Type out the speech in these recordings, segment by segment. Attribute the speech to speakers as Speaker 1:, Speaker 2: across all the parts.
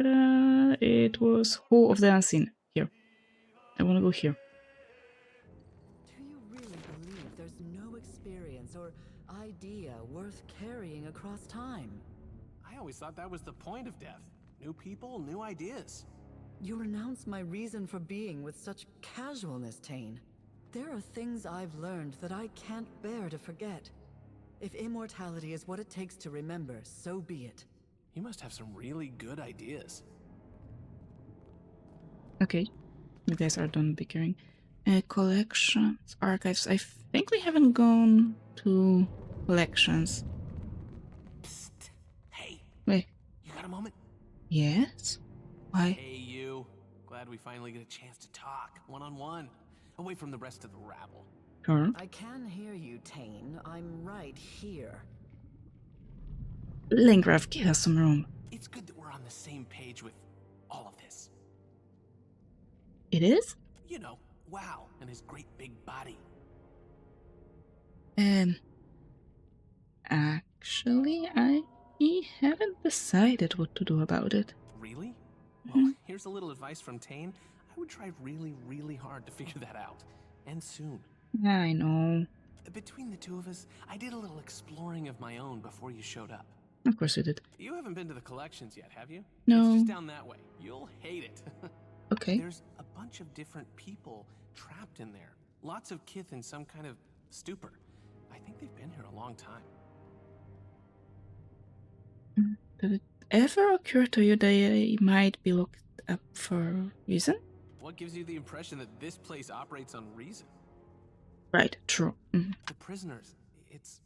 Speaker 1: It was Hall of the Unseen. Here. I want to go here.
Speaker 2: Do you really believe there's no experience or idea worth carrying across time?
Speaker 3: I always thought that was the point of death. New people, new ideas.
Speaker 2: You renounce my reason for being with such casualness, Tane. There are things I've learned that I can't bear to forget. If immortality is what it takes to remember, so be it.
Speaker 3: You must have some really good ideas.
Speaker 1: Okay. You guys are done bickering. Collections, archives. I think we haven't gone to collections.
Speaker 3: Psst. Hey.
Speaker 1: Wait.
Speaker 3: You got a moment?
Speaker 1: Yes? Why?
Speaker 3: Hey, you. Glad we finally get a chance to talk, one-on-one. Away from the rest of the rabble.
Speaker 1: Sure.
Speaker 2: I can hear you, Tane. I'm right here.
Speaker 1: Lingraf, give us some room.
Speaker 3: It's good that we're on the same page with all of this.
Speaker 1: It is?
Speaker 3: You know, Wow and his great big body.
Speaker 1: Actually, I haven't decided what to do about it.
Speaker 3: Really? Well, here's a little advice from Tane. I would try really, really hard to figure that out. And soon.
Speaker 1: Yeah, I know.
Speaker 3: Between the two of us, I did a little exploring of my own before you showed up.
Speaker 1: Of course you did.
Speaker 3: You haven't been to the collections yet, have you?
Speaker 1: No.
Speaker 3: It's just down that way. You'll hate it.
Speaker 1: Okay.
Speaker 3: There's a bunch of different people trapped in there. Lots of kith in some kind of stupor. I think they've been here a long time.
Speaker 1: Did it ever occur to you they might be locked up for a reason?
Speaker 3: What gives you the impression that this place operates on reason?
Speaker 1: Right, true.
Speaker 3: The prisoners, it's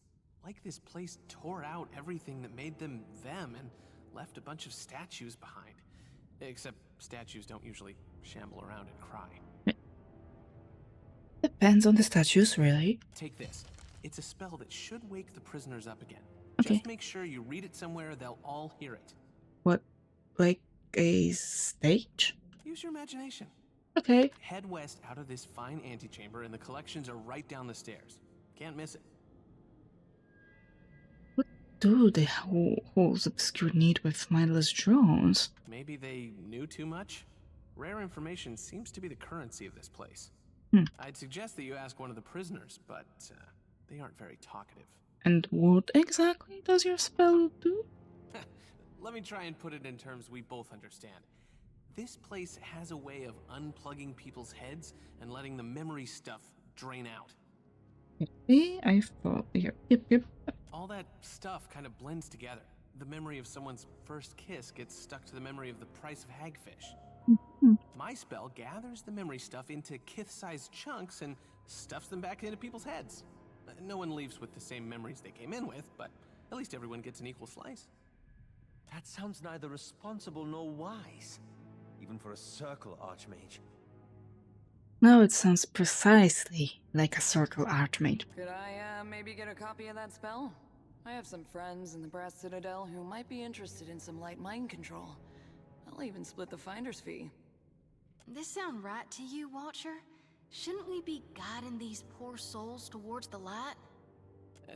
Speaker 3: like this place tore out everything that made them them and left a bunch of statues behind. Except statues don't usually shamble around and cry.
Speaker 1: Depends on the statues, really.
Speaker 3: Take this. It's a spell that should wake the prisoners up again.
Speaker 1: Okay.
Speaker 3: Just make sure you read it somewhere they'll all hear it.
Speaker 1: What? Like a stage?
Speaker 3: Use your imagination.
Speaker 1: Okay.
Speaker 3: Head west out of this fine antechamber and the collections are right down the stairs. Can't miss it.
Speaker 1: What do the halls obscure need with mindless drones?
Speaker 3: Maybe they knew too much? Rare information seems to be the currency of this place. I'd suggest that you ask one of the prisoners, but they aren't very talkative.
Speaker 1: And what exactly does your spell do?
Speaker 3: Let me try and put it in terms we both understand. This place has a way of unplugging people's heads and letting the memory stuff drain out.
Speaker 1: Okay, I thought here. Yep.
Speaker 3: All that stuff kind of blends together. The memory of someone's first kiss gets stuck to the memory of the price of hagfish. My spell gathers the memory stuff into kith-sized chunks and stuffs them back into people's heads. No one leaves with the same memories they came in with, but at least everyone gets an equal slice.
Speaker 4: That sounds neither responsible nor wise, even for a circle archmage.
Speaker 1: No, it sounds precisely like a circle archmage.
Speaker 5: Could I, maybe get a copy of that spell? I have some friends in the Brass Citadel who might be interested in some light mind control. I'll even split the finder's fee.
Speaker 6: This sound right to you, Watcher? Shouldn't we be guiding these poor souls towards the light?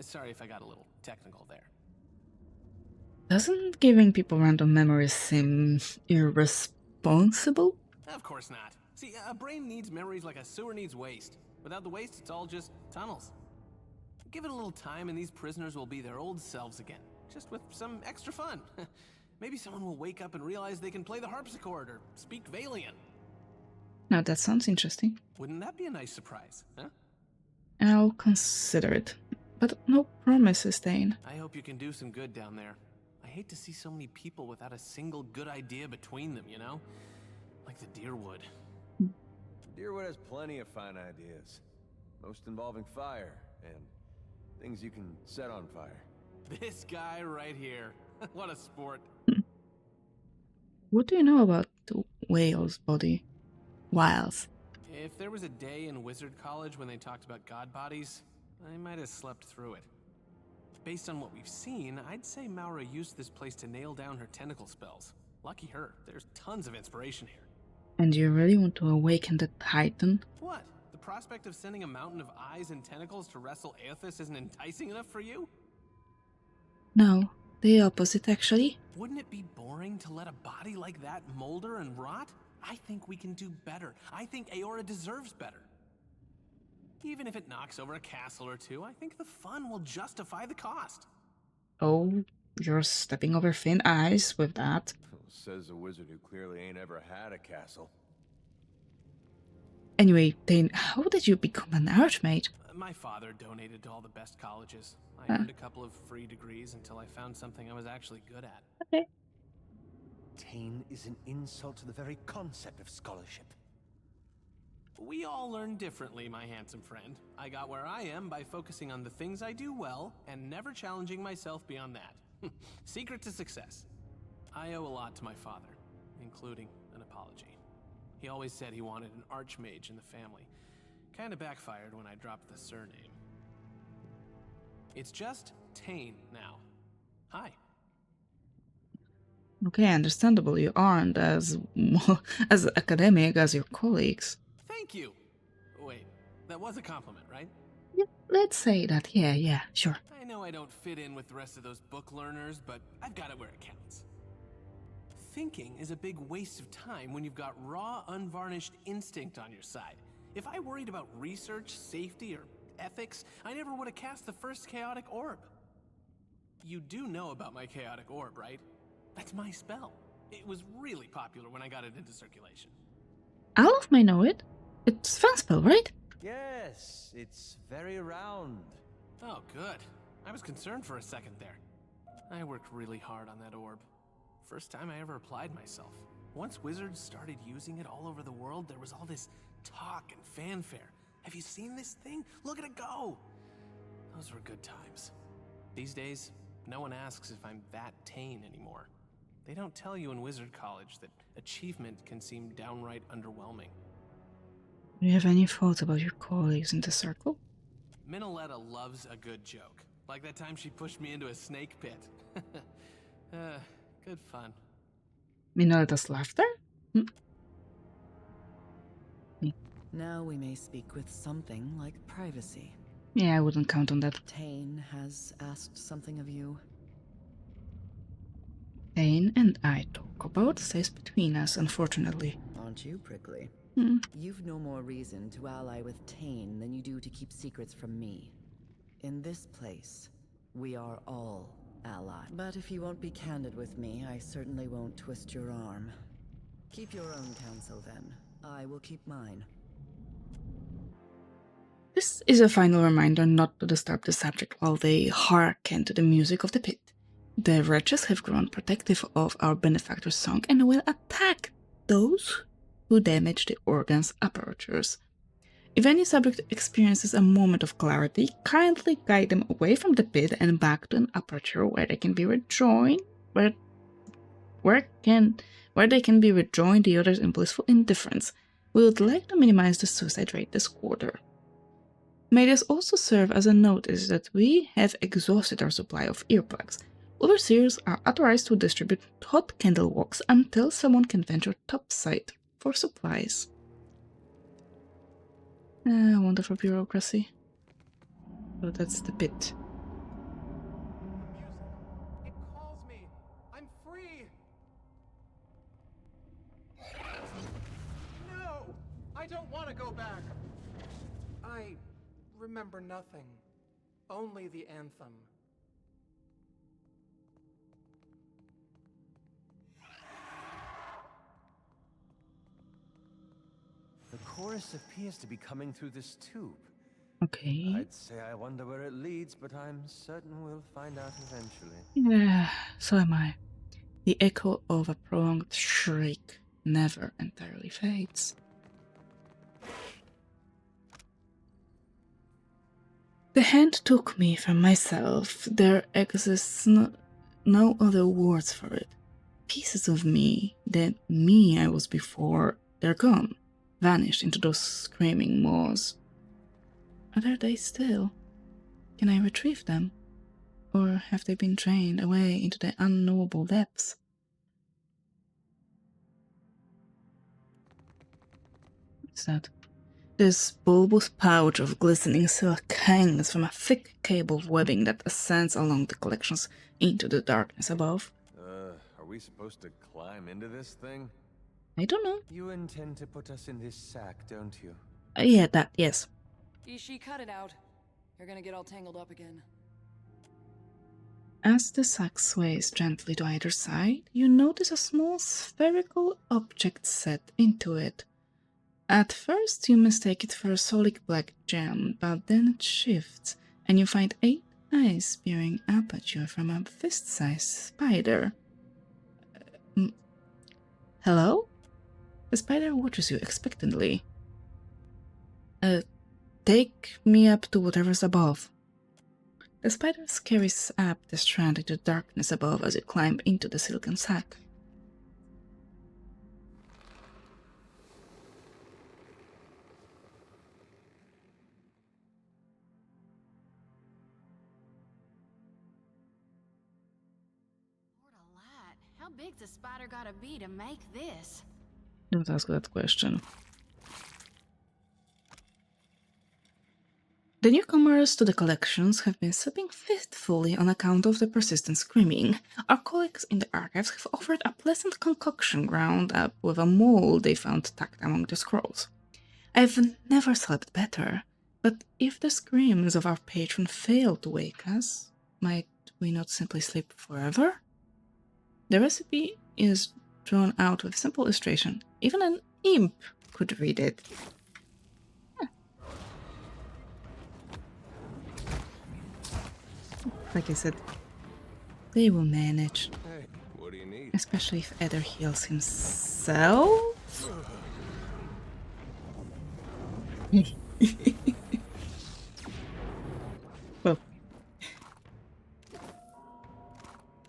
Speaker 3: Sorry if I got a little technical there.
Speaker 1: Doesn't giving people random memories seem irresponsible?
Speaker 3: Of course not. See, a brain needs memories like a sewer needs waste. Without the waste, it's all just tunnels. Give it a little time and these prisoners will be their old selves again, just with some extra fun. Maybe someone will wake up and realize they can play the harpsichord or speak Valian.
Speaker 1: Now that sounds interesting.
Speaker 3: Wouldn't that be a nice surprise, huh?
Speaker 1: I'll consider it. But no promises, Dane.
Speaker 3: I hope you can do some good down there. I hate to see so many people without a single good idea between them, you know? Like the Deerwood.
Speaker 4: Deerwood has plenty of fine ideas. Most involving fire, and things you can set on fire.
Speaker 3: This guy right here. What a sport.
Speaker 1: What do you know about the whale's body? Wiles.
Speaker 3: If there was a day in Wizard College when they talked about god bodies, I might have slept through it. Based on what we've seen, I'd say Maura used this place to nail down her tentacle spells. Lucky her, there's tons of inspiration here.
Speaker 1: And you really want to awaken the Titan?
Speaker 3: What? The prospect of sending a mountain of eyes and tentacles to wrestle Aethys isn't enticing enough for you?
Speaker 1: No. The opposite, actually.
Speaker 3: Wouldn't it be boring to let a body like that molder and rot? I think we can do better. I think Aora deserves better. Even if it knocks over a castle or two, I think the fun will justify the cost.
Speaker 1: Oh, you're stepping over thin ice with that.
Speaker 4: Says a wizard who clearly ain't ever had a castle.
Speaker 1: Anyway, Dane, how did you become an archmage?
Speaker 3: My father donated to all the best colleges. I earned a couple of free degrees until I found something I was actually good at.
Speaker 1: Okay.
Speaker 7: Tane is an insult to the very concept of scholarship.
Speaker 3: We all learn differently, my handsome friend. I got where I am by focusing on the things I do well and never challenging myself beyond that. Secret to success. I owe a lot to my father, including an apology. He always said he wanted an archmage in the family. Kinda backfired when I dropped the surname. It's just Tane now. Hi.
Speaker 1: Okay, understandable. You aren't as as academic as your colleagues.
Speaker 3: Thank you. Wait, that was a compliment, right?
Speaker 1: Yeah, let's say that. Yeah, sure.
Speaker 3: I know I don't fit in with the rest of those book learners, but I've got it where it counts. Thinking is a big waste of time when you've got raw, unvarnished instinct on your side. If I worried about research, safety, or ethics, I never would have cast the first chaotic orb. You do know about my chaotic orb, right? That's my spell. It was really popular when I got it into circulation.
Speaker 1: Alf may know it. It's fun spell, right?
Speaker 7: Yes, it's very round.
Speaker 3: Oh, good. I was concerned for a second there. I worked really hard on that orb. First time I ever applied myself. Once wizards started using it all over the world, there was all this talk and fanfare. Have you seen this thing? Look at it go! Those were good times. These days, no one asks if I'm that Tane anymore. They don't tell you in Wizard College that achievement can seem downright underwhelming.
Speaker 1: Do you have any thoughts about your colleagues in the circle?
Speaker 3: Minoletta loves a good joke. Like that time she pushed me into a snake pit. Good fun.
Speaker 1: Minoletta's laughter?
Speaker 2: Now we may speak with something like privacy.
Speaker 1: Yeah, I wouldn't count on that.
Speaker 2: Tane has asked something of you.
Speaker 1: Tane and I talk about stays between us, unfortunately.
Speaker 2: Aren't you prickly?
Speaker 1: Hmm.
Speaker 2: You've no more reason to ally with Tane than you do to keep secrets from me. In this place, we are all allies. But if you won't be candid with me, I certainly won't twist your arm. Keep your own counsel then. I will keep mine.
Speaker 1: This is a final reminder not to disturb the subject while they hearken to the music of the pit. The wretches have grown protective of our benefactor's song and will attack those who damage the organ's apertures. If any subject experiences a moment of clarity, kindly guide them away from the pit and back to an aperture where they can be rejoined, where they can be rejoined the others in blissful indifference. We would like to minimize the suicide rate this quarter. May this also serve as a notice that we have exhausted our supply of earplugs. Overseers are authorized to distribute hot candle walks until someone can venture topside for supplies. Wonderful bureaucracy. So that's the pit.
Speaker 8: It calls me. I'm free. No, I don't want to go back. I remember nothing. Only the anthem.
Speaker 7: The chorus appears to be coming through this tube.
Speaker 1: Okay.
Speaker 7: I'd say I wonder where it leads, but I'm certain we'll find out eventually.
Speaker 1: Yeah, so am I. The echo of a prolonged shriek never entirely fades. The hand took me from myself. There exists no other words for it. Pieces of me, that me I was before, they're gone, vanished into those screaming maws. Are they still? Can I retrieve them? Or have they been drained away into the unknowable depths? What's that? This bulbous pouch of glistening silk hangs from a thick cable of webbing that ascends along the collections into the darkness above.
Speaker 4: Are we supposed to climb into this thing?
Speaker 1: I don't know.
Speaker 7: You intend to put us in this sack, don't you?
Speaker 1: Yeah, that, yes.
Speaker 5: Ishii, cut it out. You're gonna get all tangled up again.
Speaker 1: As the sack sways gently to either side, you notice a small spherical object set into it. At first, you mistake it for a solid black gem, but then it shifts, and you find 8 eyes peering up at you from a fist-sized spider. Hello? The spider watches you expectantly. Take me up to whatever's above. The spider carries up the strand into the darkness above as you climb into the silken sack.
Speaker 6: Lord alight, how big's the spider gotta be to make this?
Speaker 1: Don't ask that question. The newcomers to the collections have been sipping fistfully on account of the persistent screaming. Our colleagues in the archives have offered a pleasant concoction ground up with a mold they found tucked among the scrolls. I've never slept better, but if the screams of our patron fail to wake us, might we not simply sleep forever? The recipe is drawn out with simple illustration. Even an imp could read it. Like I said, they will manage.
Speaker 4: Hey, what do you need?
Speaker 1: Especially if Eder heals himself. Well,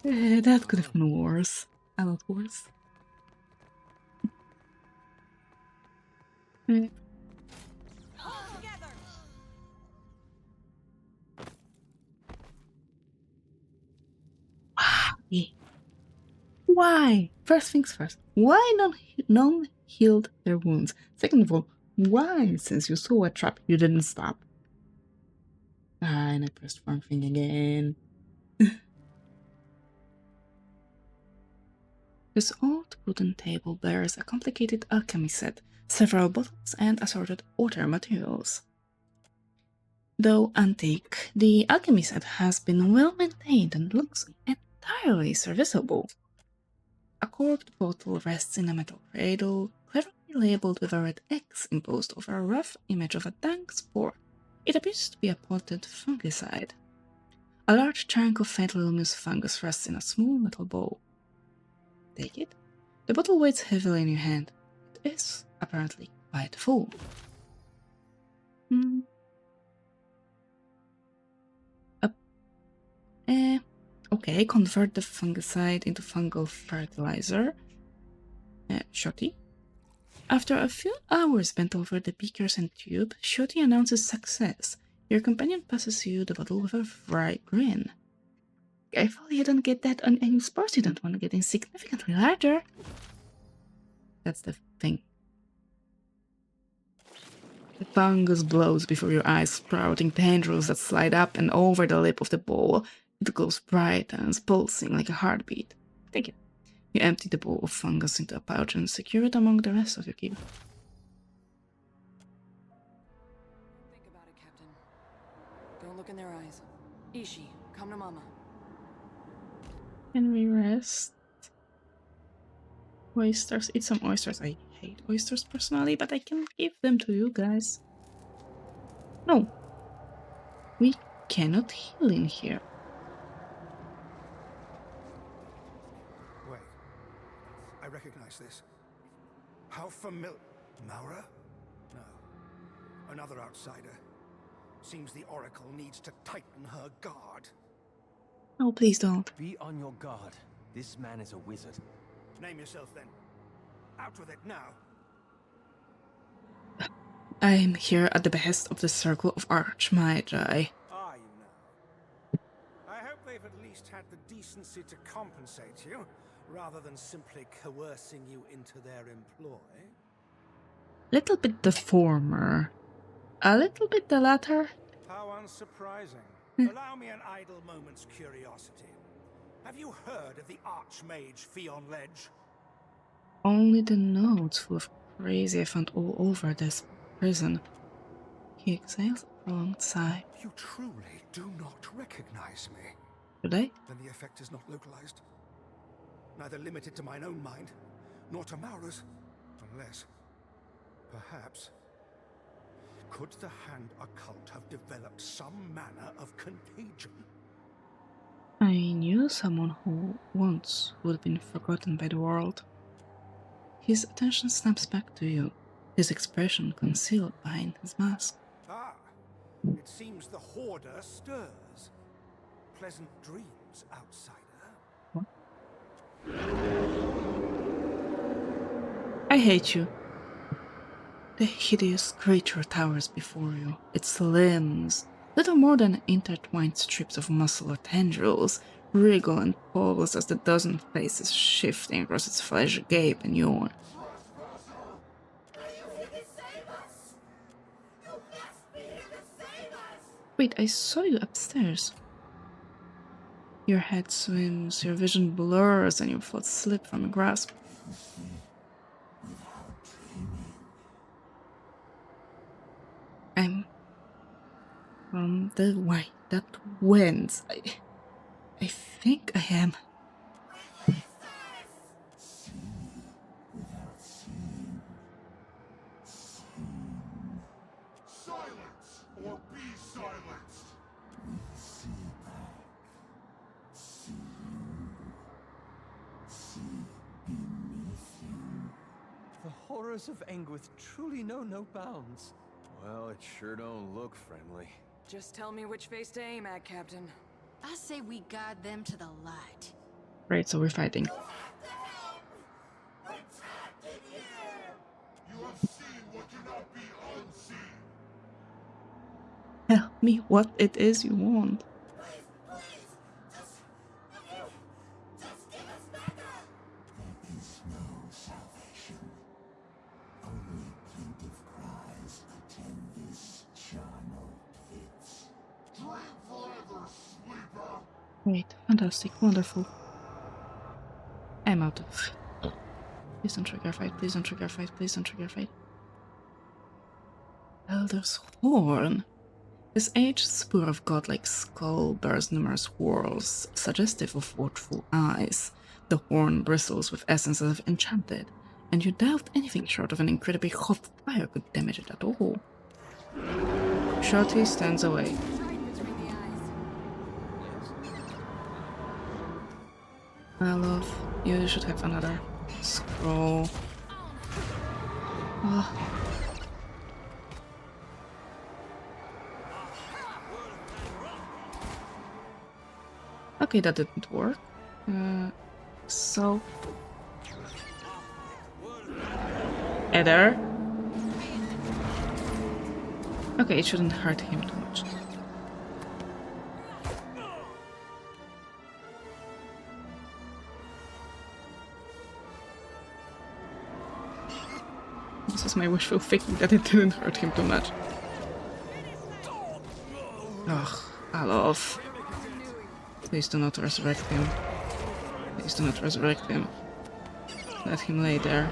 Speaker 1: that could have been worse. A lot worse. Why? First things first. Why none healed their wounds? Second of all, why, since you saw a trap, you didn't stop? And I pressed wrong thing again. This old wooden table bears a complicated alchemy set, several bottles, and assorted water materials. Though antique, the alchemy set has been well maintained and looks entirely serviceable. A corked bottle rests in a metal cradle, cleverly labeled with a red X imposed over a rough image of a dank spore. It appears to be a potted fungicide. A large chunk of faintly luminous fungus rests in a small metal bowl. Take it. The bottle weighs heavily in your hand. It is apparently quite full. Okay, convert the fungicide into fungal fertilizer. Shorty. After a few hours spent over the beakers and tube, Shorty announces success. Your companion passes you the bottle with a wry grin. Careful you don't get that on any spores you don't want to get significantly larger. That's the thing. The fungus blows before your eyes, sprouting tendrils that slide up and over the lip of the bowl. It glows bright and pulsing like a heartbeat. Take it. You empty the bowl of fungus into a pouch and secure it among the rest of your gear.
Speaker 5: Think about it, Captain. Don't look in their eyes. Ishii, come to Mama.
Speaker 1: Can we rest? Oysters. Eat some oysters. I hate oysters personally, but I can give them to you guys. No. We cannot heal in here.
Speaker 9: Wait. I recognize this. How familiar... Maura? No. Another outsider. Seems the Oracle needs to tighten her guard.
Speaker 1: Oh, please don't.
Speaker 7: Be on your guard. This man is a wizard.
Speaker 9: Name yourself then. Out with it now.
Speaker 1: I'm here at the behest of the Circle of Archmagi.
Speaker 9: Are you now? I hope they've at least had the decency to compensate you, rather than simply coercing you into their employ.
Speaker 1: Little bit the former. A little bit the latter.
Speaker 9: How unsurprising. Allow me an idle moment's curiosity. Have you heard of the Archmage Fion Ledge?
Speaker 1: Only the notes full of crazy I found all over this prison. He exhales a prolonged sigh.
Speaker 9: You truly do not recognize me.
Speaker 1: Do they?
Speaker 9: Then the effect is not localized. Neither limited to mine own mind, nor to Maura's. Unless, perhaps, could the Hand Occult have developed some manner of contagion?
Speaker 1: I knew someone who once would have been forgotten by the world. His attention snaps back to you, his expression concealed behind his mask.
Speaker 9: Ah, it seems the Hoarder stirs. Pleasant dreams, outsider.
Speaker 1: What? I hate you. The hideous creature towers before you, its limbs, little more than intertwined strips of muscle or tendrils, wriggle and pulse as the dozen faces shifting across its flesh gape and yawn. Wait, I saw you upstairs. Your head swims, your vision blurs, and your thoughts slip from your grasp. I'm from the way that wins. I think I am.
Speaker 10: Silence or be silenced.
Speaker 4: The horrors of Anguith truly know no bounds. Well, it sure don't look friendly.
Speaker 5: Just tell me which face to aim at, Captain.
Speaker 6: I say we guide them to the light.
Speaker 1: Right, so we're fighting.
Speaker 10: You have seen what cannot be unseen.
Speaker 1: Tell me what it is you want. Great, fantastic, wonderful. I'm out of. Please don't trigger fight, please don't trigger fight, please don't trigger fight. Elder's Horn. This aged spur of godlike skull bears numerous whorls, suggestive of watchful eyes. The horn bristles with essences of enchanted, and you doubt anything short of an incredibly hot fire could damage it at all. Shorty stands away. My love, you should have another scroll. Oh. Okay, that didn't work. So... Ether. Okay, it shouldn't hurt him too much. This is my wishful thinking that it didn't hurt him too much. Ugh, I love. Please do not resurrect him. Please do not resurrect him. Let him lay there.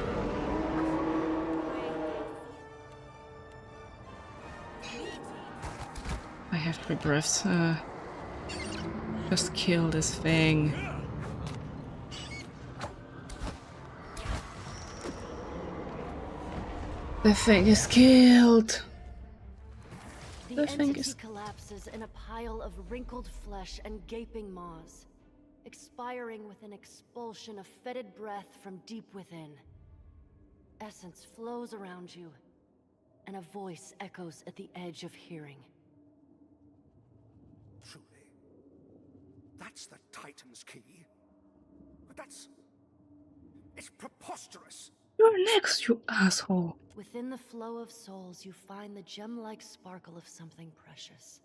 Speaker 1: I have 3 breaths. Just kill this thing. The thing is killed.
Speaker 6: The entity collapses in a pile of wrinkled flesh and gaping maws, expiring with an expulsion of fetid breath from deep within. Essence flows around you, and a voice echoes at the edge of hearing.
Speaker 9: Truly. That's the Titan's key. But it's preposterous.
Speaker 1: You're next, you asshole.
Speaker 6: Within the flow of souls, you find the gem-like sparkle of something precious.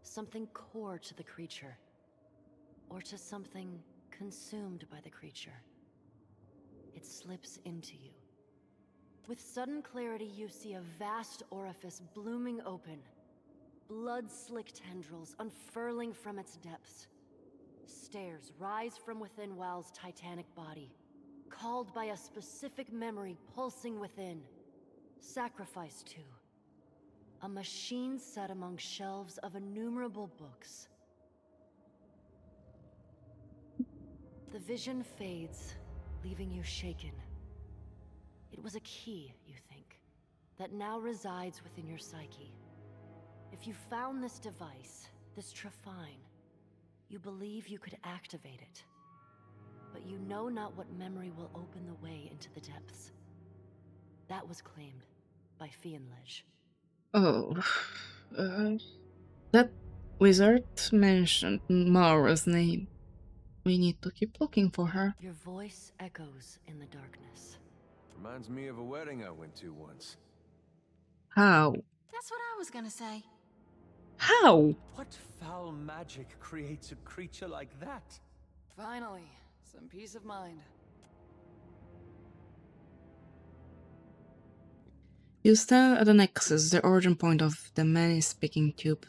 Speaker 6: Something core to the creature. Or to something consumed by the creature. It slips into you. With sudden clarity, you see a vast orifice blooming open. Blood-slick tendrils unfurling from its depths. Stairs rise from within Wal's titanic body, called by a specific memory pulsing within. Sacrifice to a machine set among shelves of innumerable books. The vision fades, leaving you shaken. It was a key, you think, that now resides within your psyche. If you found this device, this Trefine, you believe you could activate it. But you know not what memory will open the way into the depths. That was claimed by Fienlege.
Speaker 1: Oh, that wizard mentioned Mara's name. We need to keep looking for her.
Speaker 6: Your voice echoes in the darkness.
Speaker 4: Reminds me of a wedding I went to once.
Speaker 1: How?
Speaker 11: That's what I was gonna say.
Speaker 1: How?
Speaker 7: What foul magic creates a creature like that?
Speaker 5: Finally, some peace of mind.
Speaker 1: You stand at the nexus, the origin point of the many speaking tubes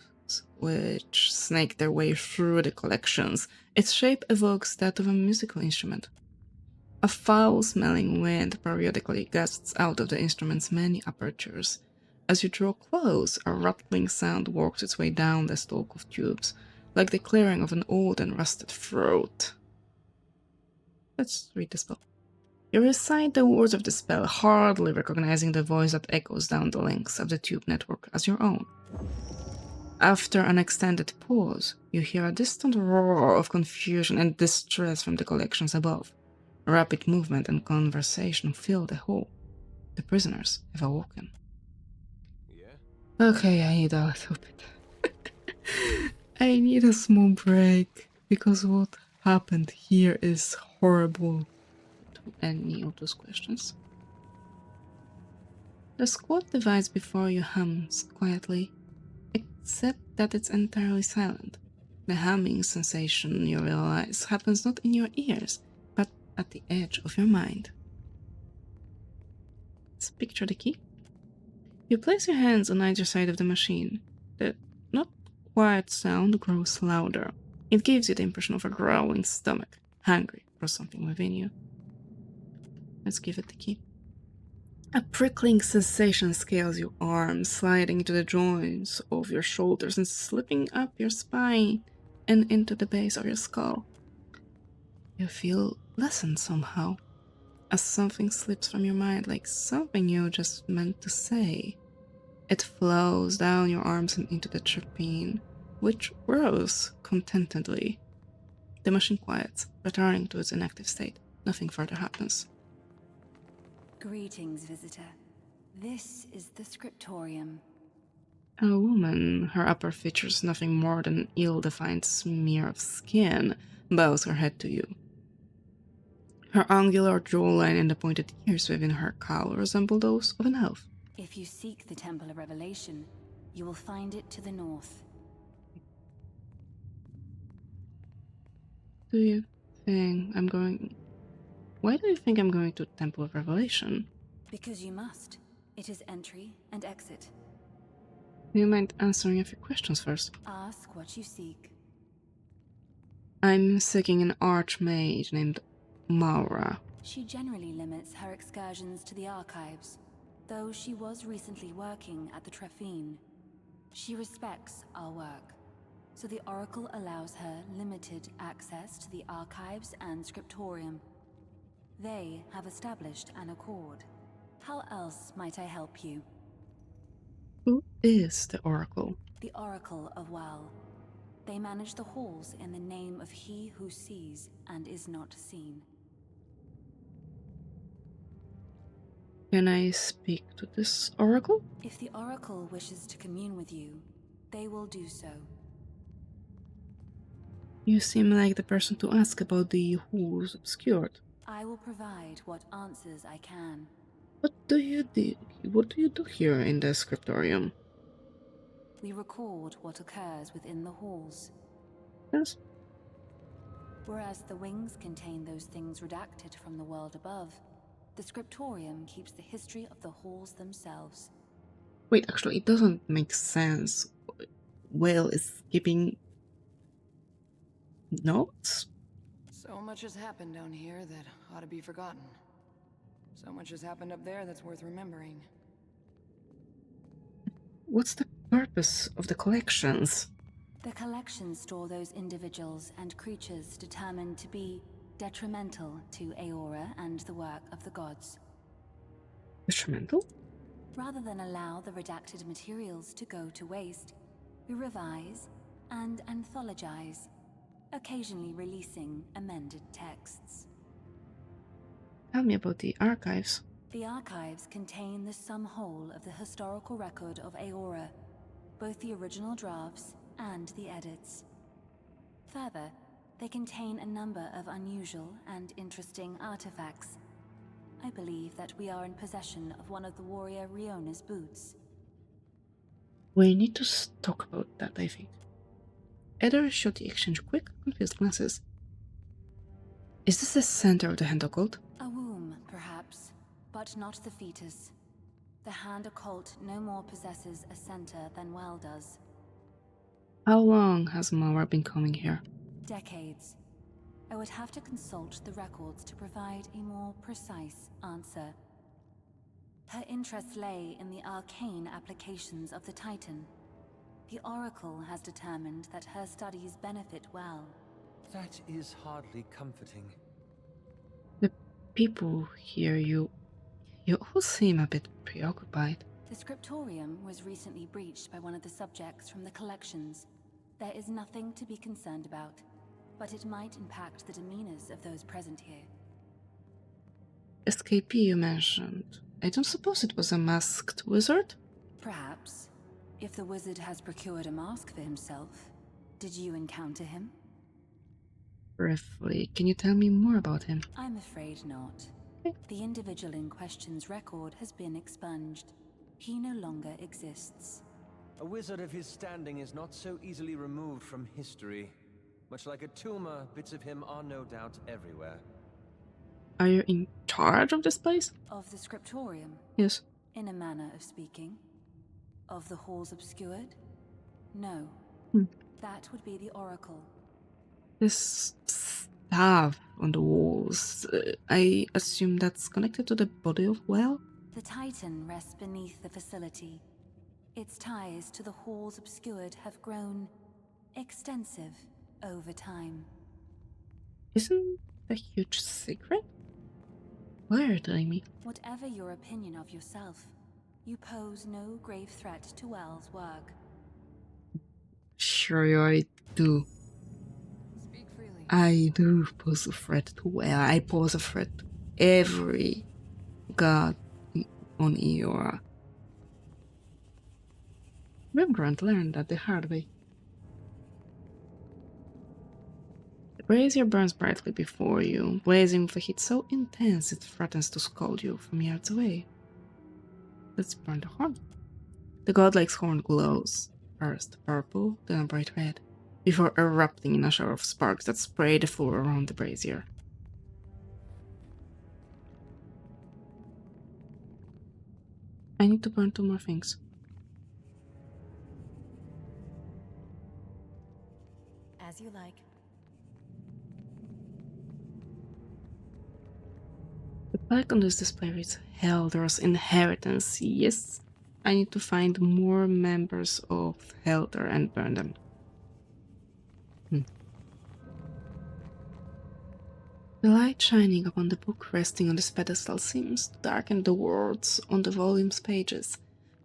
Speaker 1: which snake their way through the collections. Its shape evokes that of a musical instrument. A foul-smelling wind periodically gusts out of the instrument's many apertures. As you draw close, a rattling sound works its way down the stalk of tubes, like the clearing of an old and rusted throat. Let's read the spell. You recite the words of the spell, hardly recognizing the voice that echoes down the lengths of the tube network as your own. After an extended pause, you hear a distant roar of confusion and distress from the collections above. Rapid movement and conversation fill the hall. The prisoners have awoken.
Speaker 4: Yeah?
Speaker 1: Okay, I need a little bit. I need a small break, because what happened here is horrible to any of those questions. The squat device before you hums quietly, except that it's entirely silent. The humming sensation, you realize, happens not in your ears, but at the edge of your mind. Let's picture the key. You place your hands on either side of the machine. The not quiet sound grows louder. It gives you the impression of a growling stomach, hungry for something within you. Let's give it the key. A prickling sensation scales your arms, sliding into the joints of your shoulders and slipping up your spine and into the base of your skull. You feel lessened somehow, as something slips from your mind, like something you just meant to say. It flows down your arms and into the trapene, which grows contentedly. The machine quiets, returning to its inactive state. Nothing further happens.
Speaker 11: Greetings, visitor. This is the scriptorium.
Speaker 1: A woman, her upper features nothing more than an ill-defined smear of skin, bows her head to you. Her angular jawline and the pointed ears within her cowl resemble those of an elf.
Speaker 11: If you seek the Temple of Revelation, you will find it to the north.
Speaker 1: Do you think I'm going... Why do you think I'm going to Temple of Revelation?
Speaker 11: Because you must. It is entry and exit.
Speaker 1: Do you mind answering a few questions first?
Speaker 11: Ask what you seek.
Speaker 1: I'm seeking an archmage named Mara.
Speaker 11: She generally limits her excursions to the archives, though she was recently working at the Trefine. She respects our work, so the Oracle allows her limited access to the archives and scriptorium. They have established an accord. How else might I help you?
Speaker 1: Who is the Oracle?
Speaker 11: The Oracle of Wal. They manage the halls in the name of he who sees and is not seen.
Speaker 1: Can I speak to this Oracle?
Speaker 11: If the Oracle wishes to commune with you, they will do so.
Speaker 1: You seem like the person to ask about the Who's Obscured.
Speaker 11: I will provide what answers I can.
Speaker 1: What do you do here in the scriptorium?
Speaker 11: We record what occurs within the halls.
Speaker 1: Yes.
Speaker 11: Whereas the wings contain those things redacted from the world above, The scriptorium keeps the history of the halls themselves.
Speaker 1: Wait, actually, it doesn't make sense. Whale is keeping notes?
Speaker 5: So much has happened down here that ought to be forgotten. So much has happened up there that's worth remembering.
Speaker 1: What's the purpose of the collections?
Speaker 11: The collections store those individuals and creatures determined to be detrimental to Aora and the work of the gods.
Speaker 1: Detrimental?
Speaker 11: Rather than allow the redacted materials to go to waste, we revise and anthologize, occasionally releasing amended texts.
Speaker 1: Tell me about the archives.
Speaker 11: The archives contain the sum whole of the historical record of Aora, both the original drafts and the edits. Further, they contain a number of unusual and interesting artifacts. I believe that we are in possession of one of the warrior Riona's boots.
Speaker 1: We need to talk about that, I think. Eder shot the exchange quick, confused glances. Is this the center of the hand occult?
Speaker 11: A womb, perhaps, but not the fetus. The hand occult no more possesses a center than Well does.
Speaker 1: How long has Mara been coming here?
Speaker 11: Decades. I would have to consult the records to provide a more precise answer. Her interest lay in the arcane applications of the Titan. The Oracle has determined that her studies benefit Well.
Speaker 7: That is hardly comforting.
Speaker 1: The people here, you all seem a bit preoccupied.
Speaker 11: The scriptorium was recently breached by one of the subjects from the collections. There is nothing to be concerned about, but it might impact the demeanors of those present here.
Speaker 1: SKP you mentioned. I don't suppose it was a masked wizard?
Speaker 11: Perhaps. If the wizard has procured a mask for himself, did you encounter him?
Speaker 1: Briefly, can you tell me more about him?
Speaker 11: I'm afraid not. The individual in question's record has been expunged. He no longer exists.
Speaker 4: A wizard of his standing is not so easily removed from history. Much like a tumor, bits of him are no doubt everywhere.
Speaker 1: Are you in charge of this place?
Speaker 11: Of the scriptorium?
Speaker 1: Yes.
Speaker 11: In a manner of speaking. Of the halls obscured? No. That would be the Oracle.
Speaker 1: This stuff on the walls, I assume that's connected to the body of Well?
Speaker 11: The Titan rests beneath the facility. Its ties to the halls obscured have grown extensive over time.
Speaker 1: Isn't a huge secret? Why are you telling me?
Speaker 11: Whatever your opinion of yourself, you pose no grave threat to Well's work.
Speaker 1: Sure, I do.
Speaker 5: Speak freely.
Speaker 1: I do pose a threat to Well. I pose a threat to every god on Eora. Rembrandt learned that the hard way. The brazier burns brightly before you, blazing with a heat so intense it threatens to scald you from yards away. Let's burn the horn. The godlake's horn glows, first purple, then a bright red, before erupting in a shower of sparks that spray the floor around the brazier. I need to burn 2 more things.
Speaker 6: As you like.
Speaker 1: The plaque on this display reads Helder's Inheritance. Yes, I need to find more members of Helder and burn them. The light shining upon the book resting on this pedestal seems to darken the words on the volume's pages.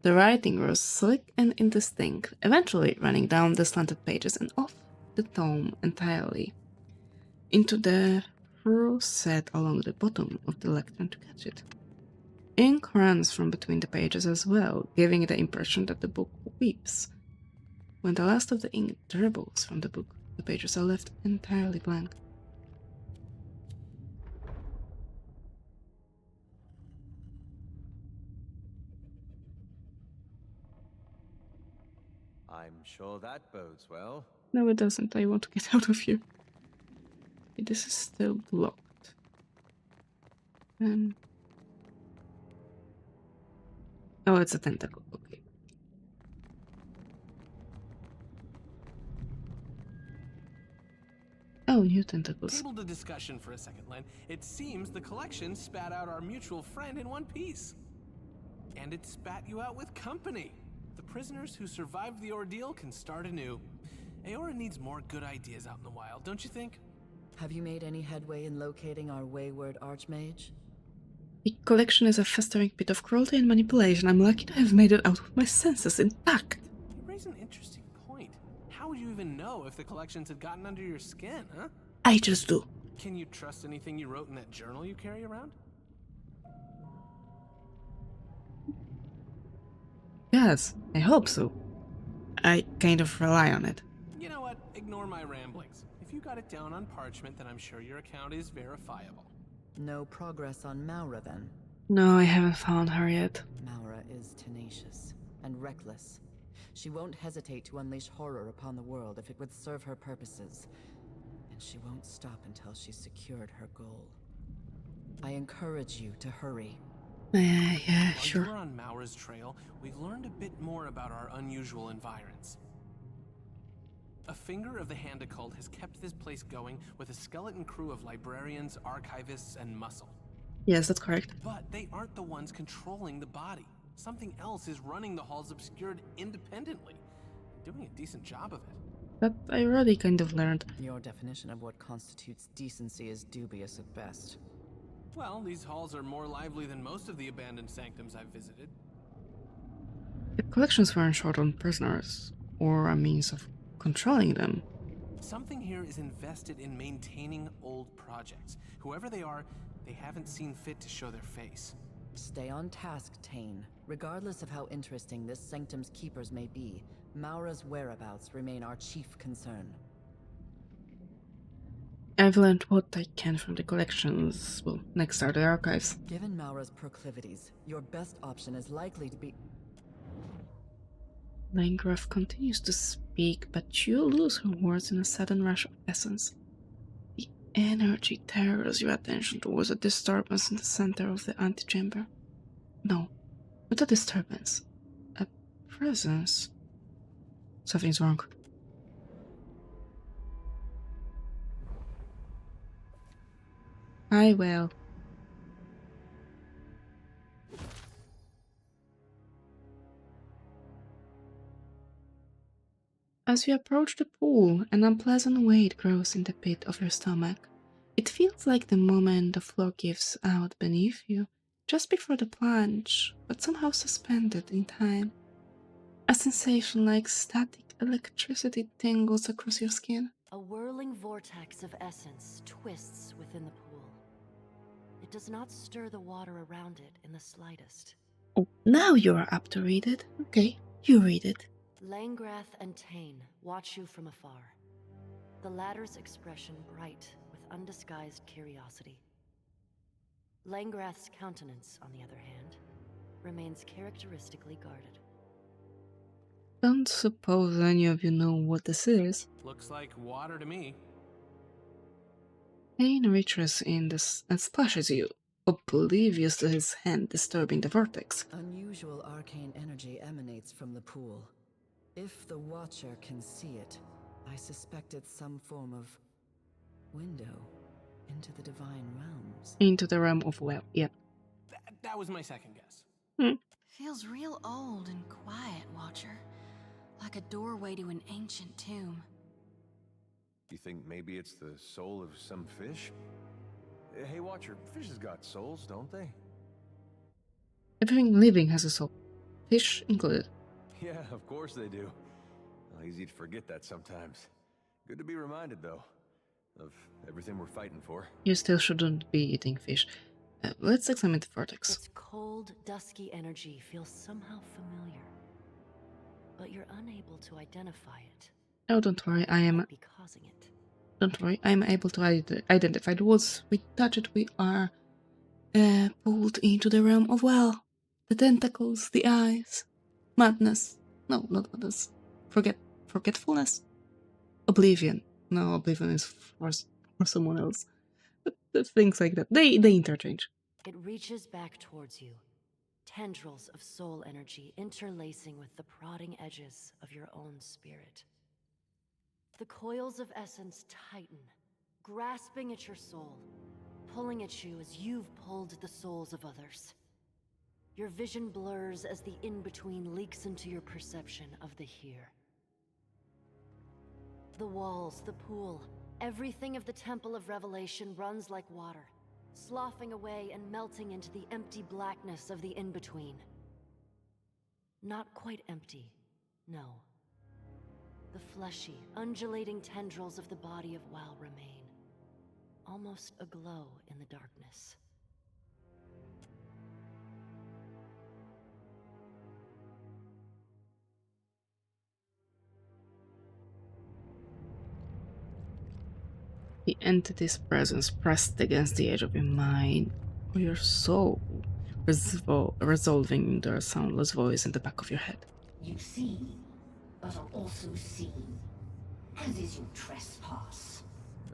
Speaker 1: The writing grows slick and indistinct, eventually running down the slanted pages and off the tome entirely, into the furrow set along the bottom of the lectern to catch it. Ink runs from between the pages as well, giving the impression that the book weeps. When the last of the ink dribbles from the book, the pages are left entirely blank.
Speaker 4: I'm sure that bodes well.
Speaker 1: No, it doesn't. I want to get out of here. Okay, this is still blocked. Oh, it's a tentacle. Okay. Oh, new tentacles.
Speaker 3: Table to discussion for a second, Len. It seems the collection spat out our mutual friend in one piece. And it spat you out with company. The prisoners who survived the ordeal can start anew. Aora needs more good ideas out in the wild, don't you think?
Speaker 2: Have you made any headway in locating our wayward archmage?
Speaker 1: The collection is a festering pit of cruelty and manipulation. I'm lucky to have made it out with my senses intact.
Speaker 3: You raise an interesting point. How would you even know if the collections had gotten under your skin, huh?
Speaker 1: I just do.
Speaker 3: Can you trust anything you wrote in that journal you carry around?
Speaker 1: Yes, I hope so. I kind of rely on it.
Speaker 3: You know what? Ignore my ramblings. If you got it down on parchment, then I'm sure your account is verifiable.
Speaker 2: No progress on Maura, then?
Speaker 1: No, I haven't found her yet.
Speaker 2: Maura is tenacious and reckless. She won't hesitate to unleash horror upon the world if it would serve her purposes. And she won't stop until she's secured her goal. I encourage you to hurry.
Speaker 1: Yeah,
Speaker 3: While
Speaker 1: sure.
Speaker 3: we're on Maura's trail, we've learned a bit more about our unusual environs. A finger of the hand occult has kept this place going with a skeleton crew of librarians, archivists, and muscle.
Speaker 1: Yes, that's correct.
Speaker 3: But they aren't the ones controlling the body. Something else is running the halls obscured independently. Doing a decent job of it.
Speaker 1: But I already kind of learned.
Speaker 2: Your definition of what constitutes decency is dubious at best.
Speaker 3: Well, these halls are more lively than most of the abandoned sanctums I've visited.
Speaker 1: The collections weren't short on prisoners, or a means of controlling them.
Speaker 3: Something here is invested in maintaining old projects. Whoever they are, they haven't seen fit to show their face.
Speaker 2: Stay on task, Tane. Regardless of how interesting this sanctum's keepers may be, Maura's whereabouts remain our chief concern.
Speaker 1: I've learned what I can from the collections. Well, next are the archives.
Speaker 2: Given Maura's proclivities, your best option is likely to be...
Speaker 1: Langraf continues to speak, but you lose her words in a sudden rush of essence. The energy tears your attention towards a disturbance in the center of the antechamber. No, not a disturbance. A presence. Something's wrong. I will. As you approach the pool, an unpleasant weight grows in the pit of your stomach. It feels like the moment the floor gives out beneath you, just before the plunge, but somehow suspended in time. A sensation like static electricity tingles across your skin.
Speaker 6: A whirling vortex of essence twists within the pool. It does not stir the water around it in the slightest.
Speaker 1: Oh, now you're up to read it. Okay, you read it.
Speaker 6: Langrath and Tane watch you from afar, the latter's expression bright with undisguised curiosity. Langrath's countenance, on the other hand, remains characteristically guarded.
Speaker 1: Don't suppose any of you know what this is.
Speaker 3: Looks like water to me.
Speaker 1: Tane reaches in this and splashes you, oblivious to his hand disturbing the vortex.
Speaker 2: Unusual arcane energy emanates from the pool. If the Watcher can see it, I suspect it's some form of window into the divine realms.
Speaker 1: Into the realm of well, yep.
Speaker 3: That was my second guess.
Speaker 11: Feels real old and quiet, Watcher. Like a doorway to an ancient tomb.
Speaker 4: You think maybe it's the soul of some fish? Hey, Watcher, fishes got souls, don't they?
Speaker 1: Everything living has a soul. Fish included.
Speaker 4: Yeah, of course they do. Well, easy to forget that sometimes. Good to be reminded, though, of everything we're fighting for.
Speaker 1: You still shouldn't be eating fish. Let's examine the vortex.
Speaker 6: Its cold, dusky energy feels somehow familiar, but you're unable to identify it.
Speaker 1: Oh, don't worry, I am...
Speaker 6: Be causing it.
Speaker 1: Don't worry, I am able to identify the words. We touch it, we are pulled into the realm of well. The tentacles, the eyes. Madness. No, not madness. Forgetfulness. Oblivion. No, oblivion is for someone else. But things like that. They interchange.
Speaker 6: It reaches back towards you, tendrils of soul energy interlacing with the prodding edges of your own spirit. The coils of essence tighten, grasping at your soul, pulling at you as you've pulled the souls of others. Your vision blurs as the in-between leaks into your perception of the here. The walls, the pool, everything of the Temple of Revelation runs like water, sloughing away and melting into the empty blackness of the in-between. Not quite empty, no. The fleshy, undulating tendrils of the body of WoW remain, almost aglow in the darkness.
Speaker 1: The entity's presence pressed against the edge of your mind or your soul, resolving into a soundless voice in the back of your head.
Speaker 12: You see, but are also seen, as is your trespass.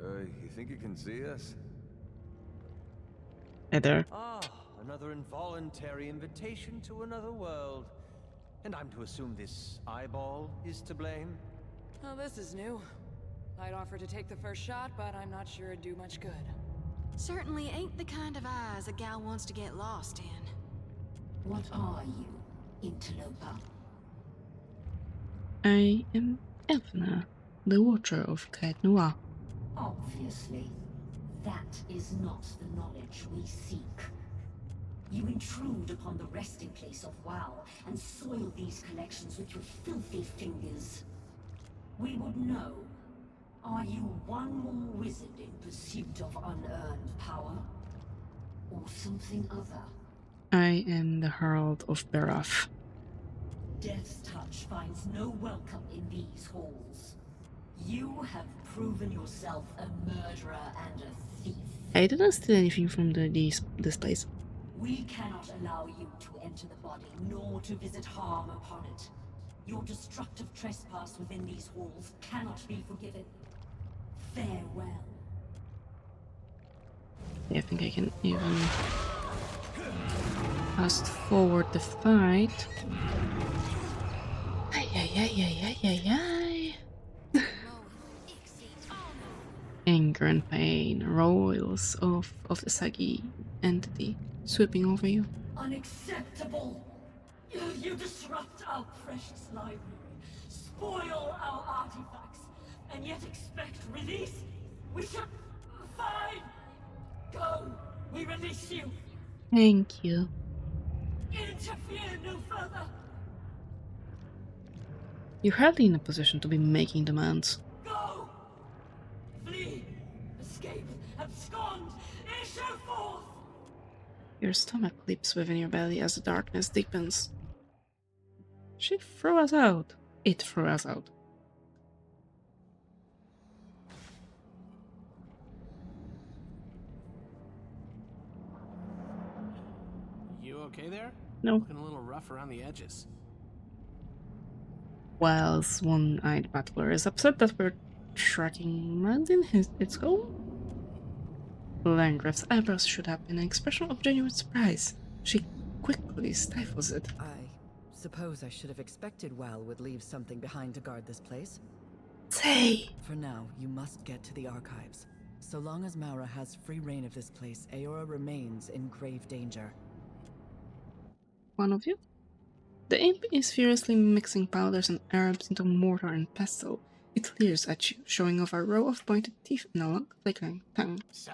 Speaker 4: You think you can see us?
Speaker 1: Hey there.
Speaker 7: Ah, another involuntary invitation to another world. And I'm to assume this eyeball is to blame?
Speaker 5: Oh, this is new. I'd offer to take the first shot, but I'm not sure it'd do much good.
Speaker 13: Certainly ain't the kind of eyes a gal wants to get lost in.
Speaker 12: What are you, interloper?
Speaker 1: I am Evna, the Watcher of Caed Noir.
Speaker 12: Obviously, that is not the knowledge we seek. You intrude upon the resting place of WoW and soil these collections with your filthy fingers. We would know. Are you one more wizard in pursuit of unearned power? Or something other?
Speaker 1: I am the Herald of Berath.
Speaker 12: Death's touch finds no welcome in these halls. You have proven yourself a murderer and a thief.
Speaker 1: I didn't steal anything from this place.
Speaker 12: We cannot allow you to enter the body, nor to visit harm upon it. Your destructive trespass within these halls cannot be forgiven. Farewell.
Speaker 1: I think I can even fast forward the fight. Anger and pain, roils of the saggy entity sweeping over you.
Speaker 12: Unacceptable! You disrupt our precious library, spoil our artifacts, and yet expect release? We should... Fine! Go! We release you!
Speaker 1: Thank you.
Speaker 12: Interfere no further!
Speaker 1: You're hardly in a position to be making demands.
Speaker 12: Go! Flee! Escape! Abscond! Issue forth!
Speaker 1: Your stomach leaps within your belly as the darkness deepens. She threw us out. It threw us out.
Speaker 3: You okay there?
Speaker 1: No.
Speaker 3: Looking a little rough around the edges.
Speaker 1: Whilst one-eyed battler is upset that we're tracking mud in its home. Langreth's eyebrows shoot up in an expression of genuine surprise. She quickly stifles it.
Speaker 2: I suppose I should have expected WoW would leave something behind to guard this place.
Speaker 1: Say!
Speaker 2: For now, you must get to the archives. So long as Maura has free reign of this place, Aora remains in grave danger.
Speaker 1: One of you? The imp is furiously mixing powders and herbs into mortar and pestle. It leers at you, showing off a row of pointed teeth and a long, flickering tongue.
Speaker 14: So,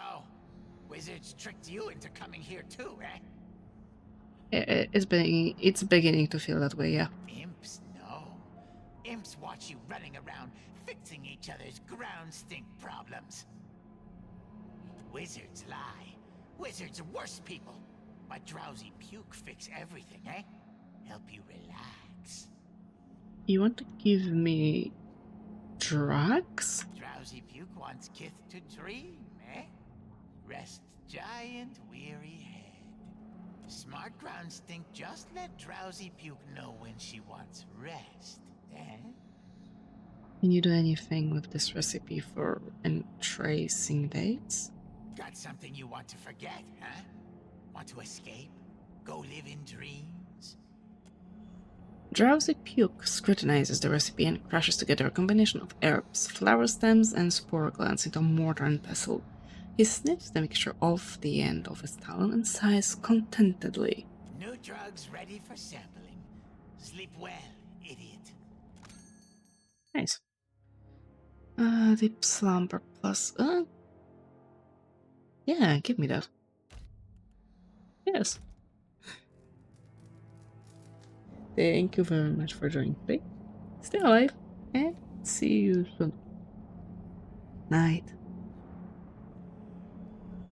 Speaker 14: wizards tricked you into coming here too, eh?
Speaker 1: It's beginning to feel that way, yeah.
Speaker 14: Imps, no. Imps watch you running around fixing each other's ground stink problems. Wizards lie. Wizards are worse people. My drowsy puke fix everything, eh? Help you relax.
Speaker 1: You want to give me drugs?
Speaker 14: Drowsy puke wants Kith to dream, eh? Rest giant weary head. Smart ground stink just let drowsy puke know when she wants rest, eh?
Speaker 1: Can you do anything with this recipe for tracing dates?
Speaker 14: Got something you want to forget, huh? Want to escape? Go live in dreams? hands.
Speaker 1: Drowsy Puke scrutinizes the recipe and crushes together a combination of herbs, flower stems, and spore glands into a mortar and pestle. He sniffs the mixture off the end of his talon and sighs contentedly.
Speaker 14: New drugs ready for sampling. Sleep well, idiot.
Speaker 1: Nice. Deep slumber plus... yeah, give me that. Yes. Thank you very much for joining today. Stay alive and see you soon. Night.